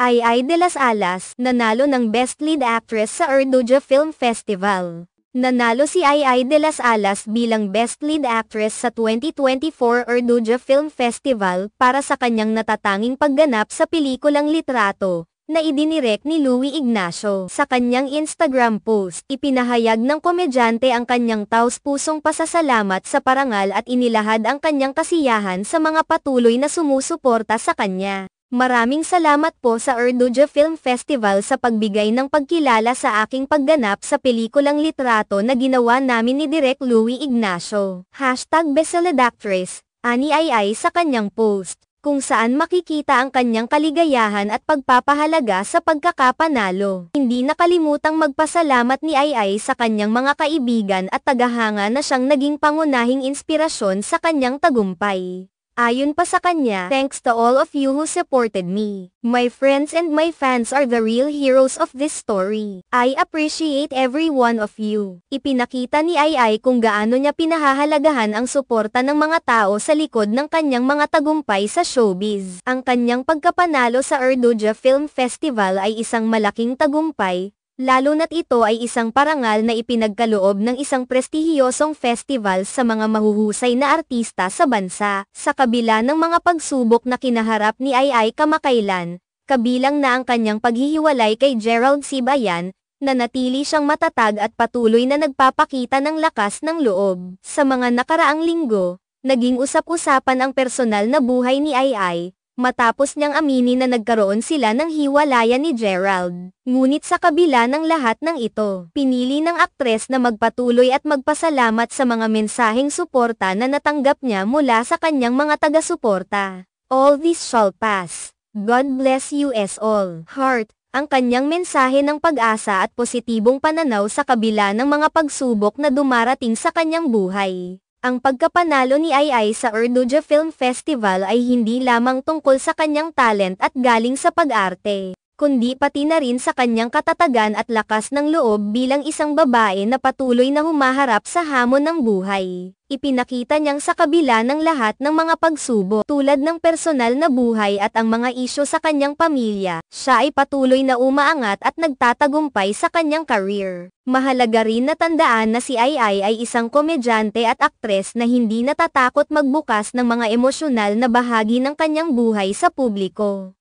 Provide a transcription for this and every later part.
Ai de las Alas, nanalo ng Best Lead Actress sa Ardua Film Festival. Nanalo si Ai de las Alas bilang Best Lead Actress sa 2024 Ardua Film Festival para sa kanyang natatanging pagganap sa pelikulang Litrato, na idinirek ni Louie Ignacio. Sa kanyang Instagram post, ipinahayag ng komedyante ang kanyang taos-pusong pasasalamat sa parangal at inilahad ang kanyang kasiyahan sa mga patuloy na sumusuporta sa kanya. Maraming salamat po sa Ardua Film Festival sa pagbigay ng pagkilala sa aking pagganap sa pelikulang Litrato na ginawa namin ni Direk Louie Ignacio. #BestLeadActress, ani Ai sa kanyang post, kung saan makikita ang kanyang kaligayahan at pagpapahalaga sa pagkakapanalo. Hindi nakalimutang magpasalamat ni Ai sa kanyang mga kaibigan at tagahanga na siyang naging pangunahing inspirasyon sa kanyang tagumpay. Ayon pa sa kanya, "Thanks to all of you who supported me. My friends and my fans are the real heroes of this story. I appreciate every one of you." Ipinakita ni Ai kung gaano niya pinahahalagahan ang suporta ng mga tao sa likod ng kanyang mga tagumpay sa showbiz. Ang kanyang pagkapanalo sa Ardua Film Festival ay isang malaking tagumpay, lalo na't ito ay isang parangal na ipinagkaloob ng isang prestihiyosong festival sa mga mahuhusay na artista sa bansa. Sa kabila ng mga pagsubok na kinaharap ni Ai kamakailan, kabilang na ang kanyang paghihiwalay kay Gerald Sibayan, nanatili siyang matatag at patuloy na nagpapakita ng lakas ng loob. Sa mga nakaraang linggo, naging usap-usapan ang personal na buhay ni Ai, matapos niyang aminin na nagkaroon sila ng hiwalayan ni Gerald. Ngunit sa kabila ng lahat ng ito, pinili ng aktres na magpatuloy at magpasalamat sa mga mensaheng suporta na natanggap niya mula sa kanyang mga taga-suporta. "All this shall pass. God bless you all. Heart." Ang kanyang mensahe ng pag-asa at positibong pananaw sa kabila ng mga pagsubok na dumarating sa kanyang buhay. Ang pagkapanalo ni Ai sa Ardua Film Festival ay hindi lamang tungkol sa kanyang talent at galing sa pag-arte, kundi pati na rin sa kanyang katatagan at lakas ng loob bilang isang babae na patuloy na humaharap sa hamon ng buhay. Ipinakita niyang sa kabila ng lahat ng mga pagsubok, tulad ng personal na buhay at ang mga isyu sa kanyang pamilya, siya ay patuloy na umaangat at nagtatagumpay sa kanyang career. Mahalaga rin na tandaan na si Ai ay isang komedyante at aktres na hindi natatakot magbukas ng mga emosyonal na bahagi ng kanyang buhay sa publiko.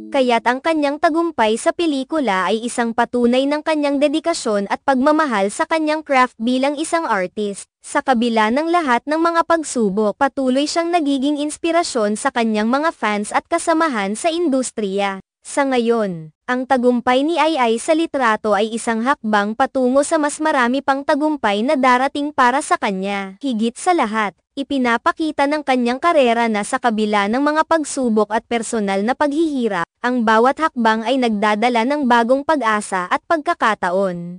Kaya't ang kanyang tagumpay sa pelikula ay isang patunay ng kanyang dedikasyon at pagmamahal sa kanyang craft bilang isang artist. Sa kabila ng lahat ng mga pagsubok, patuloy siyang nagiging inspirasyon sa kanyang mga fans at kasamahan sa industriya. Sa ngayon, ang tagumpay ni Ai sa Litrato ay isang hakbang patungo sa mas marami pang tagumpay na darating para sa kanya. Higit sa lahat, ipinapakita ng kanyang karera na sa kabila ng mga pagsubok at personal na paghihirap, ang bawat hakbang ay nagdadala ng bagong pag-asa at pagkakataon.